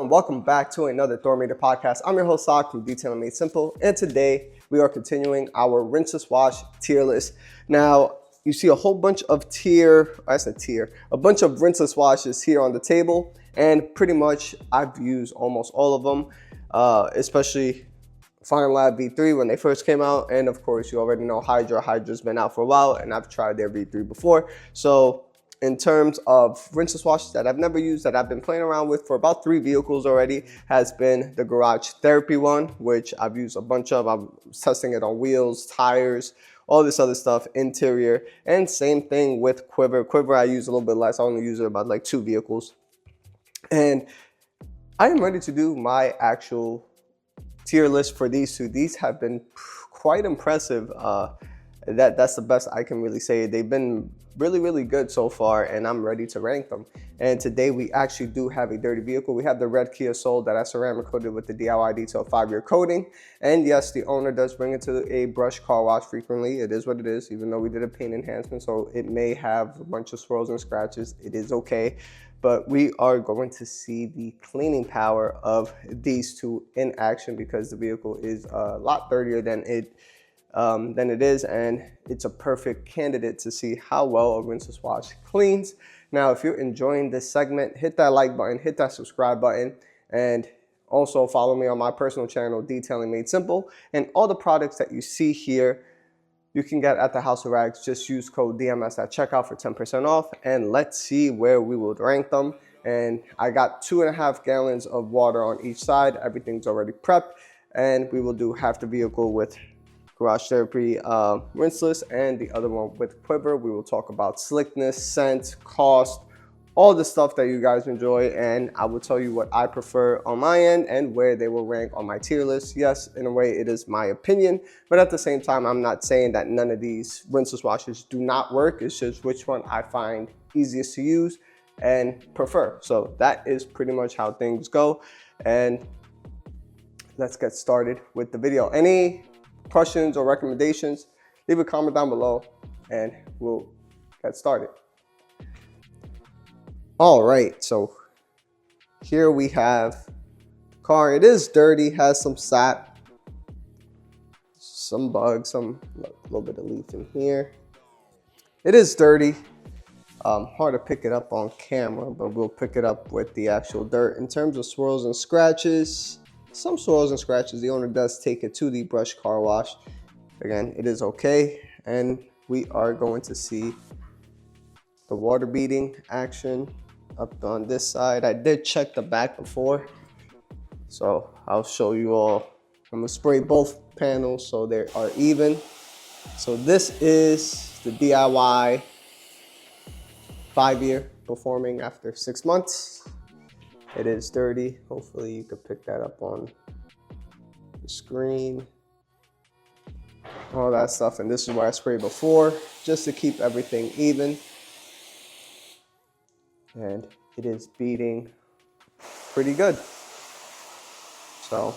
and welcome back to another Thormeter podcast. I'm your host, Sak from Detailing Made Simple, and today we are continuing our Rinseless Wash tier list. Now, you see a whole bunch of a bunch of rinseless washes here on the table, and pretty much I've used almost all of them, especially Fine Lab V3 when they first came out, and of course you already know Hydra. Hydra's been out for a while, and I've tried their V3 before. So in terms of rinseless washes that I've never used, that I've been playing around with for about 3 vehicles already, has been the Garage Therapy one, which I've used a bunch of. I'm testing it on wheels, tires, all this other stuff, interior, and same thing with Quiver. Quiver I use a little bit less. I only use it about like 2 vehicles. And I am ready to do my actual tier list for these two. These have been quite impressive. That's the best I can really say. They've been really good so far, and I'm ready to rank them. And today we actually do have a dirty vehicle. We have the red Kia Soul that I ceramic coated with the DIY Detail 5-year coating. And yes, the owner does bring it to a brush car wash frequently. It is what it is, even though we did a paint enhancement, so it may have a bunch of swirls and scratches. It is okay. But we are going to see the cleaning power of these two in action, because the vehicle is a lot dirtier than it is, and it's a perfect candidate to see how well a rinseless wash cleans. Now, if you're enjoying this segment, hit that like button, hit that subscribe button, and also follow me on my personal channel, Detailing Made Simple. And all the products that you see here, you can get at the House of Rags. Just use code DMS at checkout for 10% off, and let's see where we will rank them. And I got 2.5 gallons of water on each side. Everything's already prepped, and we will do half the vehicle with Garage Therapy rinseless and the other one with Quiver. We will talk about slickness, scent, cost, all the stuff that you guys enjoy, and I will tell you what I prefer on my end and where they will rank on my tier list. Yes, in a way it is my opinion, but at the same time I'm not saying that none of these rinseless washes do not work. It's just which one I find easiest to use and prefer. So that is pretty much how things go, and let's get started with the video. Any questions or recommendations, leave a comment down below and we'll get started. All right, so here we have the car. It is dirty, has some sap, some bugs, a little bit of leaf in here. It is dirty. Hard to pick it up on camera, but we'll pick it up with the actual dirt. In terms of swirls and scratches, some swirls and scratches. The owner does take it to the brush car wash. Again, it is okay. And we are going to see the water beading action up on this side. I did check the back before, so I'll show you all. I'm gonna spray both panels so they are even. So this is the DIY 5-year performing after 6 months. It is dirty. Hopefully you could pick that up on the screen. All that stuff. And this is where I sprayed before, just to keep everything even. And it is beading pretty good. So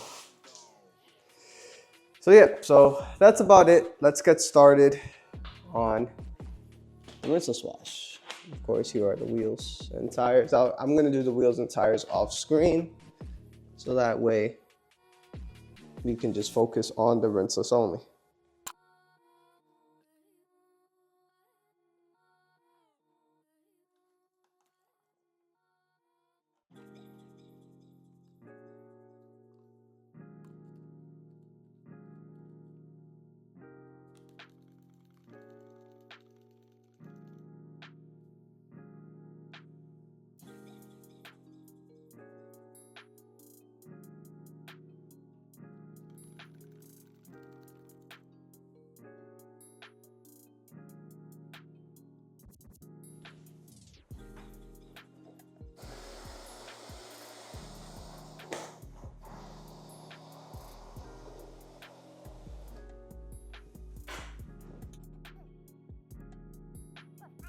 yeah, so that's about it. Let's get started on the rinseless wash. Of course, here are the wheels and tires. I'm gonna do the wheels and tires off screen, so that way we can just focus on the rinseless only.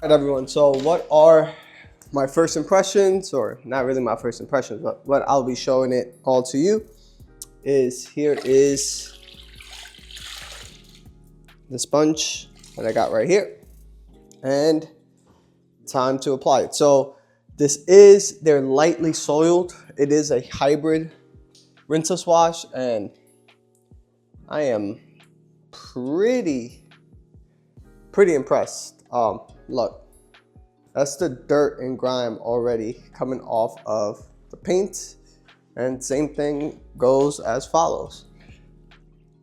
All right, everyone, so what are my first impressions, or not really my first impressions, but what I'll be showing it all to you is, here is the sponge that I got right here, and time to apply it. So this is, they're lightly soiled, it is a hybrid rinseless wash, and I am pretty impressed. Look, that's the dirt and grime already coming off of the paint, and same thing goes as follows.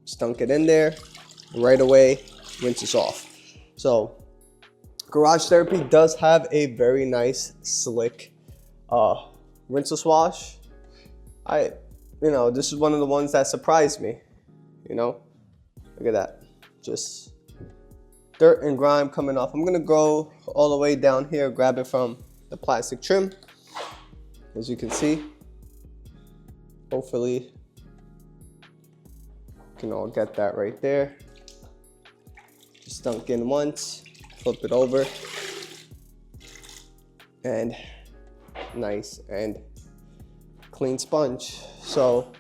Just dunk it in there, right away, rinse it off. So Garage Therapy does have a very nice, slick rinseless wash. This is one of the ones that surprised me. Look at that, just dirt and grime coming off. I'm gonna go all the way down here, grab it from the plastic trim. As you can see, hopefully you can all get that right there. Just dunk in once, flip it over, and nice and clean sponge. So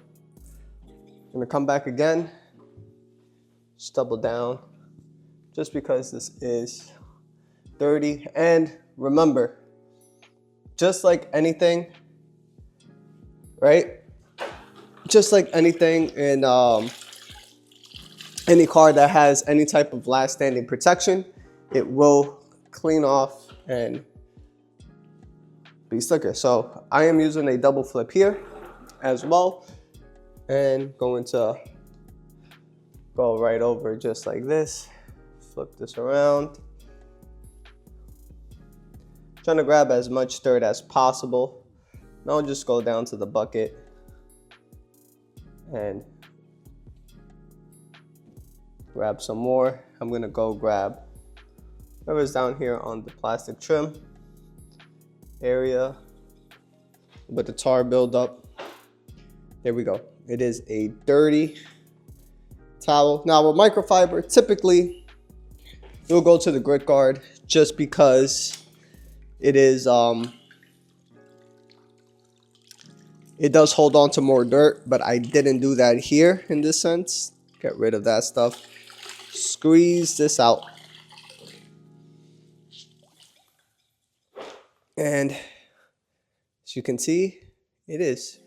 I'm gonna come back again, just double down, just because this is dirty. And remember, just like anything, right? Just like anything in any car that has any type of last standing protection, it will clean off and be slicker. So I am using a double flip here as well, and going to go right over just like this. Flip this around. Trying to grab as much dirt as possible. Now I'll just go down to the bucket and grab some more. I'm gonna go grab whatever's down here on the plastic trim area with the tar buildup. There we go. It is a dirty towel. Now with microfiber, typically it will go to the grit guard, just because it is it does hold on to more dirt, but I didn't do that here in this sense. Get rid of that stuff. Squeeze this out. And as you can see, it is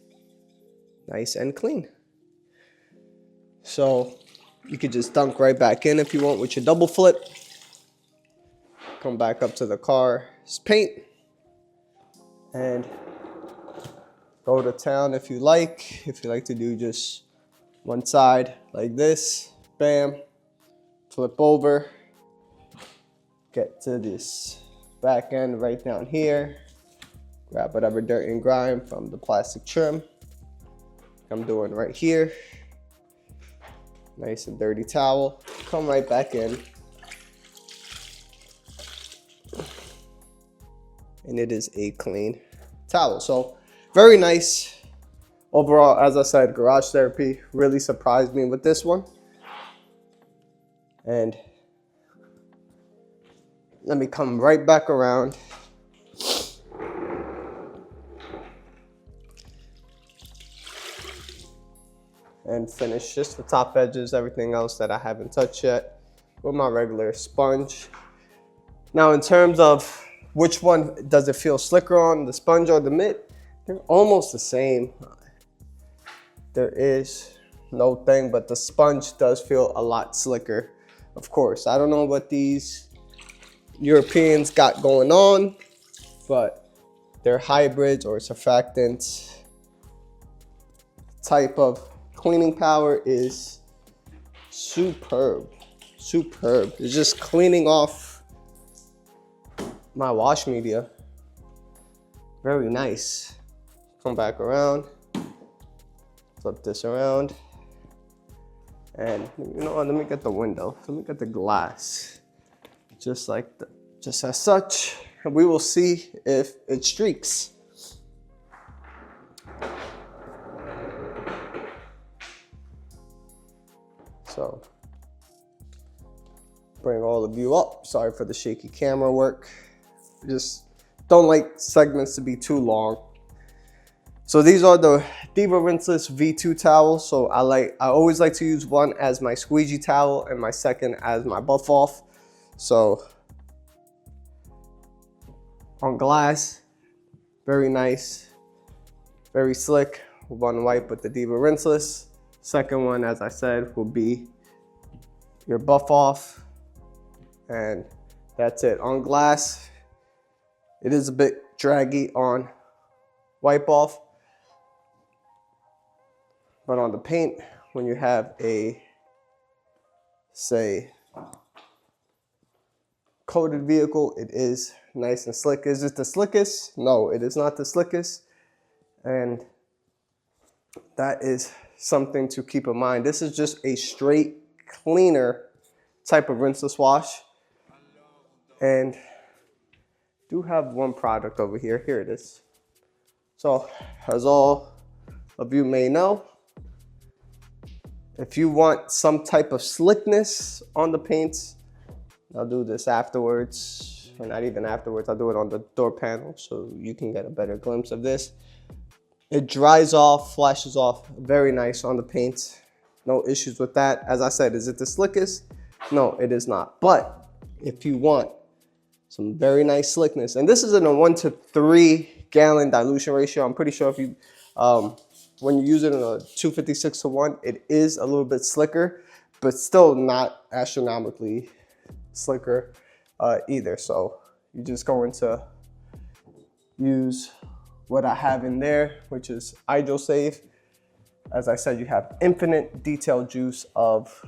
nice and clean. So you could just dunk right back in if you want with your double flip. Come back up to the car's paint and go to town if you like. If you like to do just one side like this, bam, flip over, get to this back end right down here, grab whatever dirt and grime from the plastic trim. I'm doing right here. Nice and dirty towel. Come right back in. And it is a clean towel. So very nice. Overall, as I said, Garage Therapy really surprised me with this one. And let me come right back around. And finish just the top edges, everything else that I haven't touched yet, with my regular sponge. Now in terms of which one does it feel slicker on, the sponge or the mitt, they're almost the same. There is no thing, but the sponge does feel a lot slicker. Of course, I don't know what these Europeans got going on, but their hybrids or surfactants type of cleaning power is superb. It's just cleaning off my wash media. Very nice. Come back around, flip this around, and you know what, let me get the window, let me get the glass, just as such, and we will see if it streaks. So bring all of you up. Sorry for the shaky camera work. Just don't like segments to be too long. So these are the Diva Rinseless V2 towels. So I always like to use one as my squeegee towel and my second as my buff off. So on glass, very nice. Very slick. One wipe with the Diva Rinseless. Second one, as I said, will be your buff off. And that's it. On glass, it is a bit draggy on wipe off. But on the paint, when you have a, say, coated vehicle, it is nice and slick. Is it the slickest? No, it is not the slickest. And that is something to keep in mind. This is just a straight cleaner type of rinseless wash. And do have one product over here. Here it is. So as all of you may know, if you want some type of slickness on the paints, I'll do this afterwards, or not even afterwards, I'll do it on the door panel so you can get a better glimpse of this. It dries off, flashes off, very nice on the paint. No issues with that. As I said, is it the slickest? No, it is not. But if you want some very nice slickness, and this is in a 1-to-3 gallon dilution ratio. I'm pretty sure if you, when you use it in a 256-to-1, it is a little bit slicker, but still not astronomically slicker either. So you're just going to use what I have in there, which is Hydrosave. As I said, you have infinite detail juice of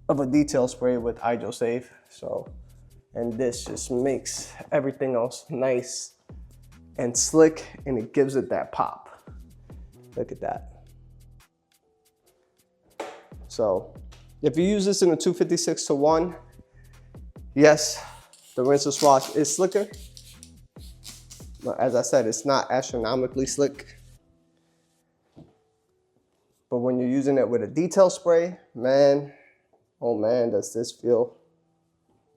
a detail spray with Hydrosave. So, and this just makes everything else nice and slick, and it gives it that pop. Look at that. So if you use this in a 256-to-1, yes, the rinseless wash is slicker. But as I said, it's not astronomically slick. But when you're using it with a detail spray, man, oh man, does this feel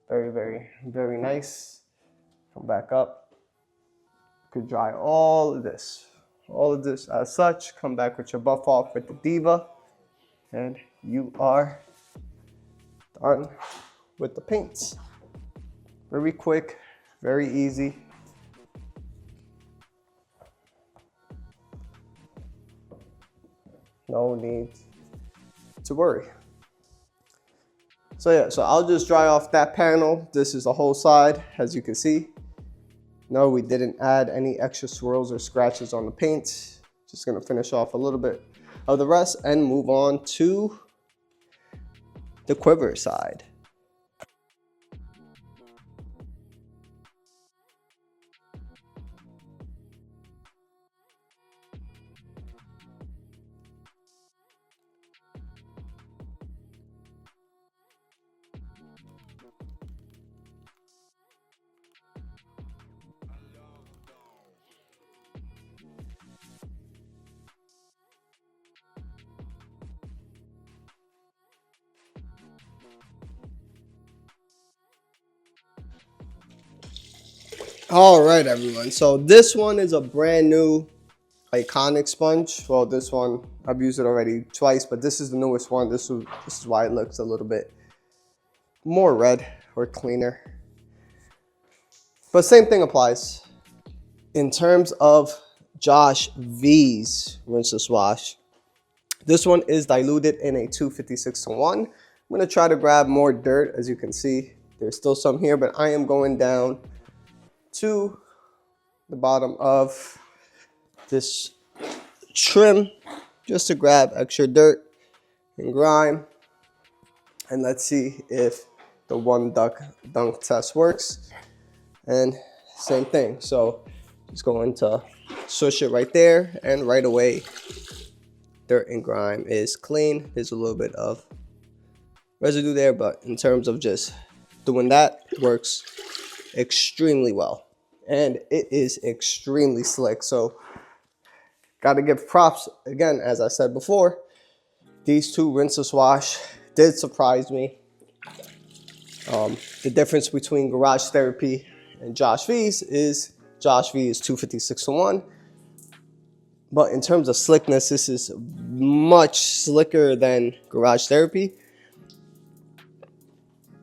very, very, very nice. Come back up. You could dry all of this as such. Come back with your buff off with the Diva, and you are done with the paints. Very quick, very easy. No need to worry. So yeah, so I'll just dry off that panel. This is the whole side, as you can see. No, we didn't add any extra swirls or scratches on the paint. Just gonna finish off a little bit of the rest and move on to the Quiver side. All right, everyone. So this one is a brand new iconic sponge. Well, this one, I've used it already twice, but this is the newest one. This is why it looks a little bit more red or cleaner. But same thing applies. In terms of Josh V's rinseless wash, this one is diluted in a 256-to-1. I'm gonna try to grab more dirt. As you can see, there's still some here, but I am going down to the bottom of this trim just to grab extra dirt and grime. And let's see if the one dunk test works. And same thing. So just going to swish it right there, and right away dirt and grime is clean. There's a little bit of residue there, but in terms of just doing that, it works extremely well. And it is extremely slick. So gotta give props again, as I said before. These two rinseless wash did surprise me. The difference between Garage Therapy and Josh V's is Josh V is 256-to-1. But in terms of slickness, this is much slicker than Garage Therapy.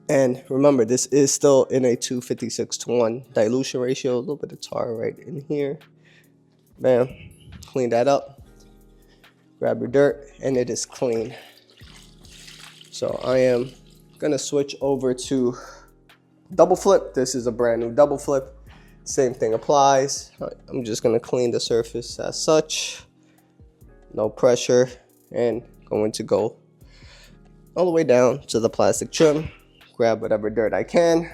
And remember, this is still in a 256-to-1 dilution ratio. A little bit of tar right in here. Bam. Clean that up. Grab your dirt, and it is clean. So I am gonna switch over to double flip. This is a brand new double flip. Same thing applies. I'm just gonna clean the surface as such. No pressure, and going to go all the way down to the plastic trim. Grab whatever dirt I can.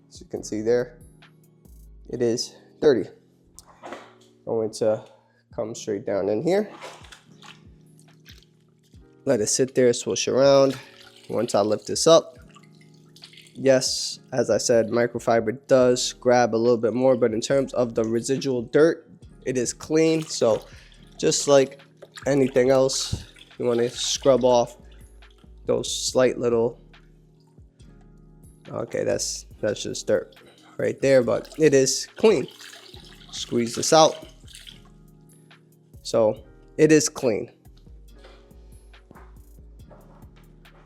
As you can see there, it is dirty. Going to come straight down in here. Let it sit there, swoosh around. Once I lift this up, yes, as I said, microfiber does grab a little bit more, but in terms of the residual dirt, it is clean. So just like anything else, you want to scrub off those slight little, okay, that's just dirt right there, but it is clean. Squeeze this out. So it is clean.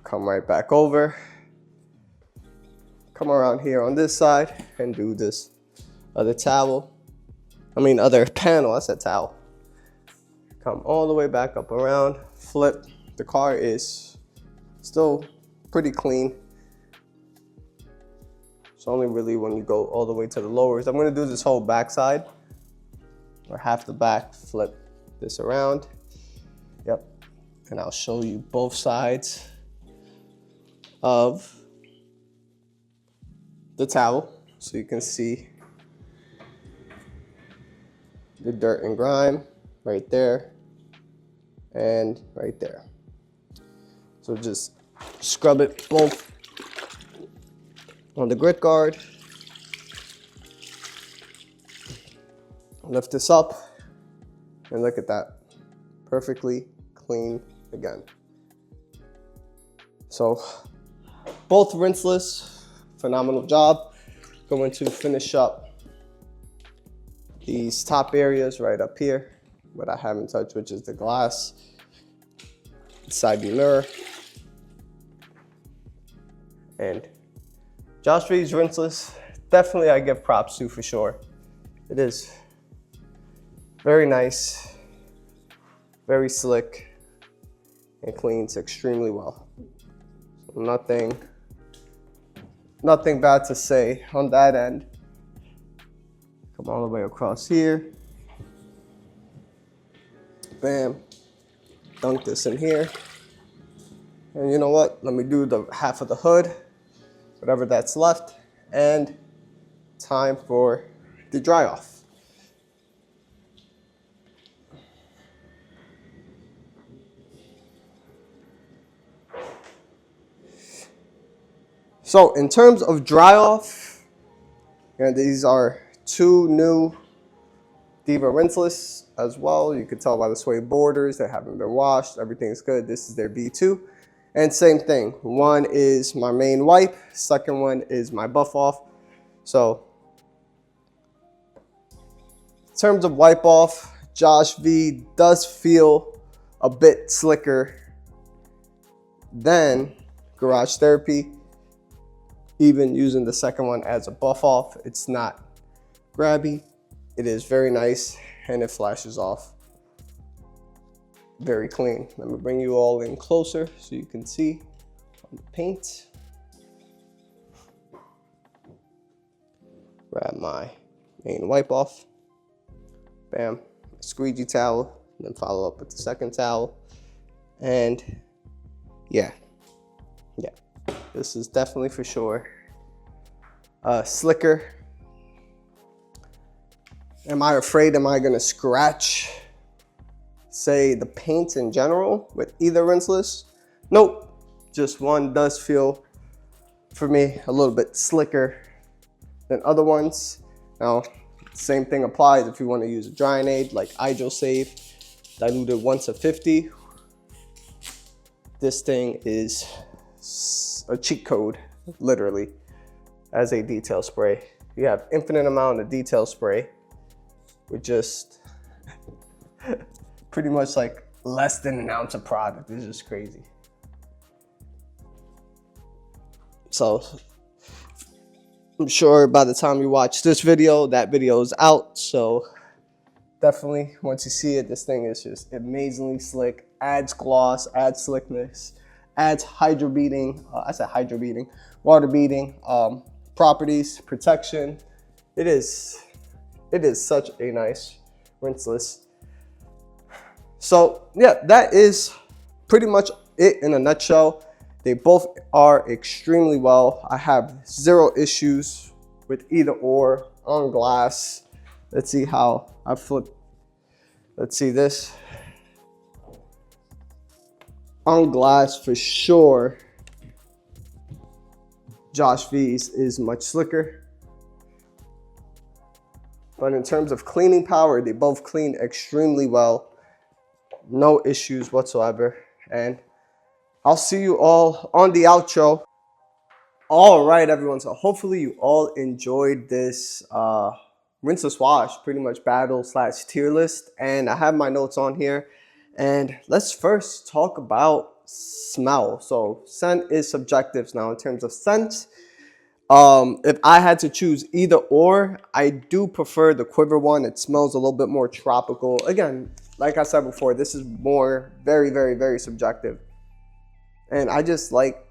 Come right back over. Come around here on this side and do this other panel, I said towel. Come all the way back up around, flip. The car is still pretty clean. It's only really when you go all the way to the lowers. I'm gonna do this whole back side, or half the back, flip this around. Yep, and I'll show you both sides of the towel so you can see the dirt and grime right there and right there. So just scrub it both on the grit guard. Lift this up and look at that. Perfectly clean again. So both rinseless, phenomenal job. Going to finish up these top areas right up here, what I haven't touched, which is the glass, side view mirror. And Josh V's rinseless, definitely I give props to for sure. It is very nice, very slick, and cleans extremely well. So nothing bad to say on that end. Come all the way across here. Bam. Dunk this in here. And you know what? Let me do the half of the hood, whatever that's left, and time for the dry off. So in terms of dry off, and these are two new Quiver rinseless as well. You can tell by the suede borders, they haven't been washed, everything's good. This is their V2. And same thing, one is my main wipe, second one is my buff off. So in terms of wipe off, Josh V does feel a bit slicker than Garage Therapy. Even using the second one as a buff off, it's not grabby. It is very nice and it flashes off very clean. Let me bring you all in closer so you can see on the paint. Grab my main wipe off. Bam, squeegee towel, then follow up with the second towel. And yeah. This is definitely for sure slicker. Am I afraid, am I gonna scratch, say, the paint in general with either rinseless? Nope, just one does feel, for me, a little bit slicker than other ones. Now, same thing applies if you wanna use a drying aid like Save, diluted 1/50. This thing is a cheat code, literally, as a detail spray. You have infinite amount of detail spray with just pretty much like less than an ounce of product. It's just crazy. So I'm sure by the time you watch this video, that video is out. So definitely, once you see it, this thing is just amazingly slick. Adds gloss, adds slickness, adds hydro beading. Water beading properties, protection. It is such a nice rinseless. So yeah, that is pretty much it in a nutshell. They both are extremely well. I have zero issues with either or on glass. Let's see how I flip. Let's see this. On glass for sure, Josh V's is much slicker. But in terms of cleaning power, they both clean extremely well. No issues whatsoever. And I'll see you all on the outro. All right, everyone. So hopefully you all enjoyed this rinseless wash, pretty much battle / tier list. And I have my notes on here. And let's first talk about smell. So scent is subjective now in terms of scent. If I had to choose either or, I do prefer the Quiver one. It smells a little bit more tropical. Again, like I said before, this is more very subjective. And I just like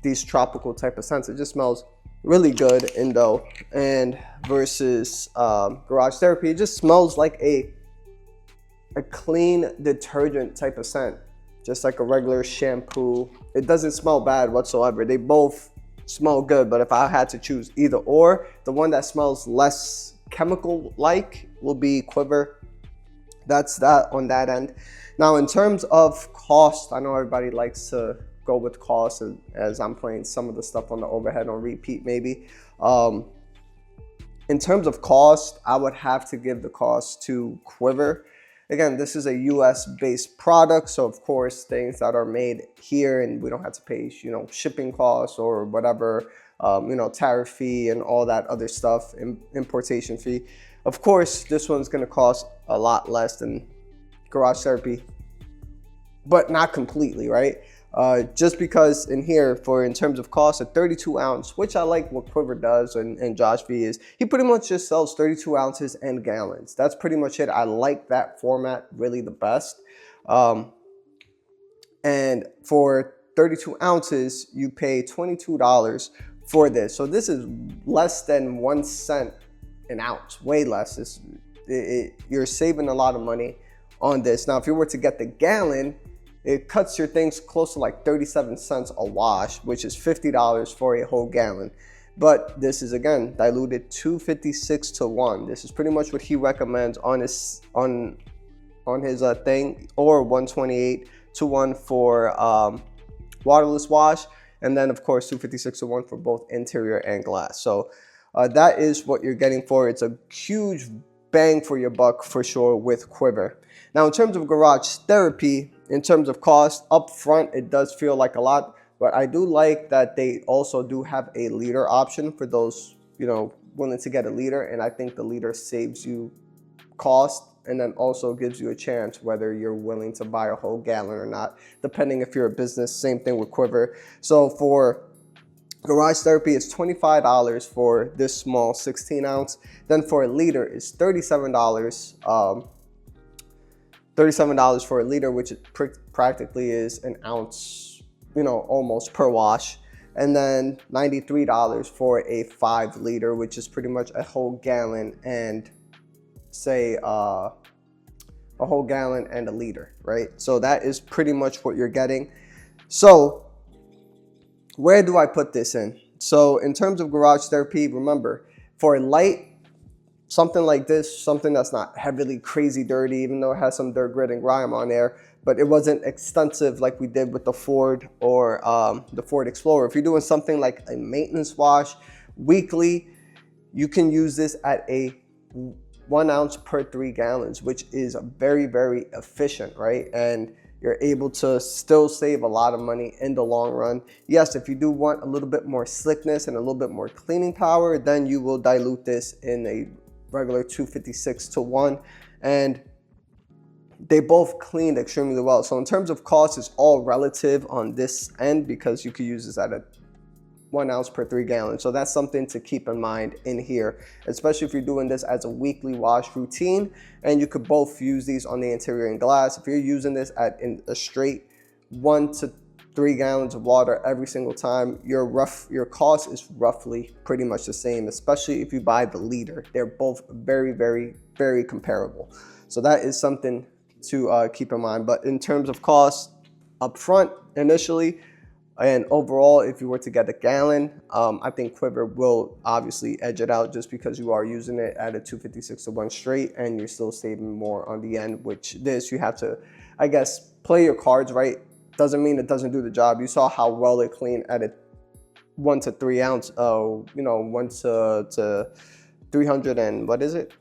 these tropical type of scents. It just smells really good, Indo. And versus Garage Therapy, it just smells like a clean detergent type of scent. Just like a regular shampoo. It doesn't smell bad whatsoever. They both smell good, but if I had to choose either or, the one that smells less chemical-like will be Quiver. That's that on that end. Now, in terms of cost, I know everybody likes to go with cost as I'm playing some of the stuff on the overhead on repeat maybe. In terms of cost, I would have to give the cost to Quiver. Again, this is a US-based product, so of course things that are made here and we don't have to pay, shipping costs or whatever, tariff fee and all that other stuff, importation fee. Of course, this one's gonna cost a lot less than Garage Therapy, but not completely, right? Just because in here, in terms of cost, a 32 ounce, which I like what Quiver does and Josh V is, he pretty much just sells 32 ounces and gallons. That's pretty much it. I like that format really the best. And for 32 ounces, you pay $22 for this. So this is less than 1 cent an ounce, way less. You're saving a lot of money on this. Now, if you were to get the gallon, it cuts your things close to like 37 cents a wash, which is $50 for a whole gallon. But this is, again, diluted 256 to 1. This is pretty much what he recommends on his thing, or 128 to 1 for waterless wash. And then, of course, 256 to 1 for both interior and glass. So that is what you're getting for. It's a huge bang for your buck for sure with Quiver. Now, in terms of Garage Therapy, in terms of cost, up front, it does feel like a lot, but I do like that they also do have a liter option for those, willing to get a liter. And I think the liter saves you cost and then also gives you a chance whether you're willing to buy a whole gallon or not, depending if you're a business. Same thing with Quiver. So for Garage Therapy, it's $25 for this small 16 ounce. Then for a liter, it's $37. $37 for a liter, which practically is an ounce, almost per wash. And then $93 for a 5 liter, which is pretty much a whole gallon and say a whole gallon and a liter, right? So that is pretty much what you're getting. So where do I put this in? So in terms of Garage Therapy, remember, for a light, something like this, something that's not heavily crazy dirty, even though it has some dirt, grit, and grime on there, but it wasn't extensive like we did with the Ford or the Ford Explorer. If you're doing something like a maintenance wash weekly, you can use this at a 1 ounce per 3 gallons, which is very efficient, right? And you're able to still save a lot of money in the long run. Yes, if you do want a little bit more slickness and a little bit more cleaning power, then you will dilute this in a regular 256 to 1, and they both cleaned extremely well. So in terms of cost, it's all relative on this end because you could use this at a 1 ounce per 3 gallons. So that's something to keep in mind in here, especially if you're doing this as a weekly wash routine. And you could both use these on the interior and glass. If you're using this in a straight 1 to 3 gallons of water every single time, your cost is roughly pretty much the same, especially if you buy the liter. They're both very, very, very comparable. So that is something to keep in mind. But in terms of cost up front initially and overall, if you were to get a gallon, I think Quiver will obviously edge it out just because you are using it at a 256-to-1 straight and you're still saving more on the end, which you have to, I guess, play your cards right. Doesn't mean it doesn't do the job. You saw how well it cleaned at a 1 to 3 ounce, 1 to 300 and what is it?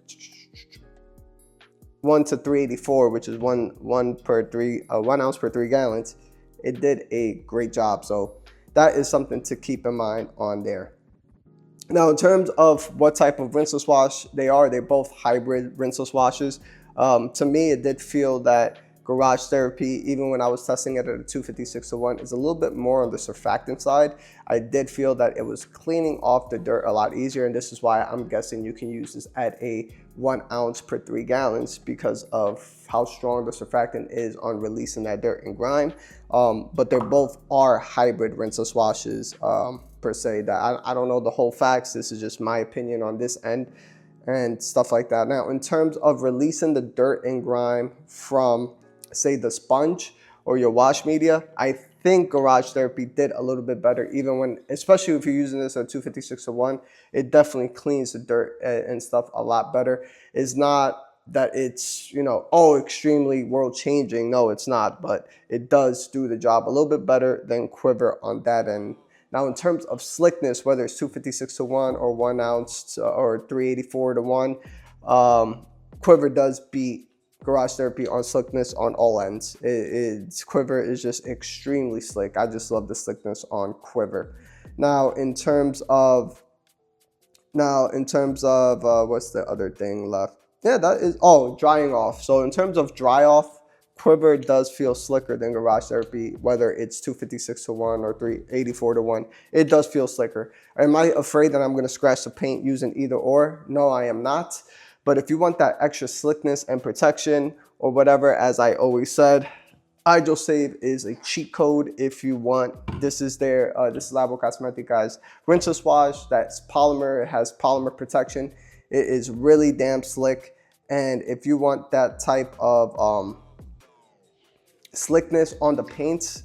1 to 384, which is 1 ounce per 3 gallons. It did a great job. So that is something to keep in mind on there. Now, in terms of what type of rinseless wash they're both hybrid rinseless washes. To me, it did feel that Garage Therapy, even when I was testing it at a 256-to-1, is a little bit more on the surfactant side. I did feel that it was cleaning off the dirt a lot easier, and this is why I'm guessing you can use this at a 1 ounce per 3 gallons because of how strong the surfactant is on releasing that dirt and grime. But they both are hybrid rinseless washes per se. That I don't know the whole facts. This is just my opinion on this end and stuff like that. Now, in terms of releasing the dirt and grime from, say, the sponge or your wash media, I think Garage Therapy did a little bit better, even when, especially if you're using this at 256-to-1, it definitely cleans the dirt and stuff a lot better. It's not that it's, extremely world changing. No, it's not, but it does do the job a little bit better than Quiver on that end. Now, in terms of slickness, whether it's 256-to-1 or 1 ounce or 384-to-1, Quiver does beat Garage Therapy on slickness on all ends. Quiver is just extremely slick. I just love the slickness on Quiver. Now, in terms of what's the other thing left? Yeah, that is drying off. So in terms of dry off, Quiver does feel slicker than Garage Therapy, whether it's 256-to-1 or 384-to-1. It does feel slicker. Am I afraid that I'm going to scratch the paint using either or? No, I am not. But if you want that extra slickness and protection or whatever, as I always said, HydroSave is a cheat code if you want. This is Labo Cosmetica's rinseless wash. That's polymer. It has polymer protection. It is really damn slick. And if you want that type of slickness on the paints,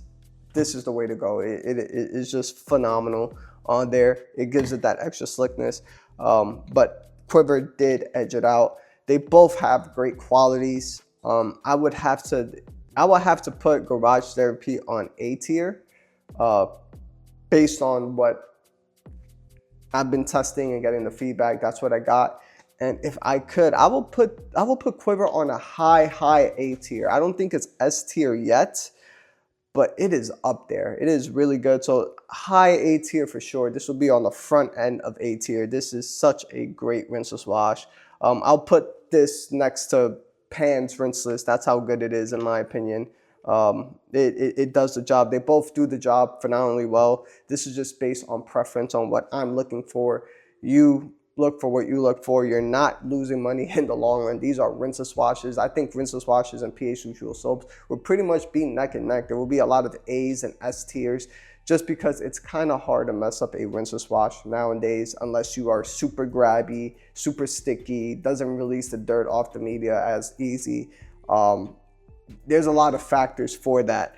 this is the way to go. It is just phenomenal on there. It gives it that extra slickness. But Quiver did edge it out. They both have great qualities. I would have to put Garage Therapy on A tier, based on what I've been testing and getting the feedback. That's what I got. And if I could, I will put Quiver on a high A tier. I don't think it's S tier yet, but it is up there. It is really good. So high A tier for sure. This will be on the front end of A tier. This is such a great rinseless wash. I'll put this next to Pan's Rinseless. That's how good it is in my opinion. It does the job. They both do the job phenomenally well. This is just based on preference on what I'm looking for. You look for what you look for. You're not losing money in the long run. These are rinseless washes. I think rinseless washes and pH neutral soaps will pretty much be neck and neck. There will be a lot of A's and S tiers just because it's kind of hard to mess up a rinseless wash nowadays unless you are super grabby, super sticky, doesn't release the dirt off the media as easy. There's a lot of factors for that,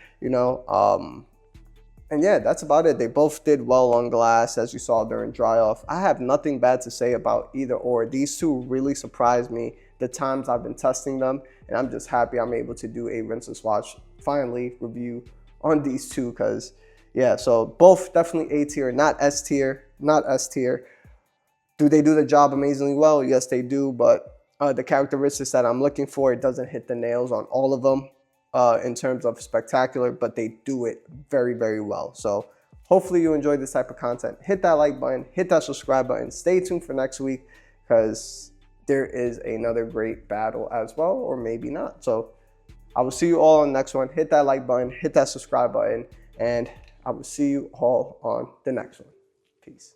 and yeah, that's about it. They both did well on glass, as you saw during dry off. I have nothing bad to say about either or. These two really surprised me the times I've been testing them, and I'm just happy I'm able to do a rinseless wash finally review on these two because, yeah, so both definitely A tier, not S tier, not S tier. Do they do the job amazingly well? Yes, they do, but the characteristics that I'm looking for, it doesn't hit the nails on all of them. In terms of spectacular, but they do it very, very well. So hopefully you enjoy this type of content. Hit that like button, hit that subscribe button. Stay tuned for next week because there is another great battle as well, or maybe not. So I will see you all on the next one. Hit that like button, hit that subscribe button, and I will see you all on the next one. Peace.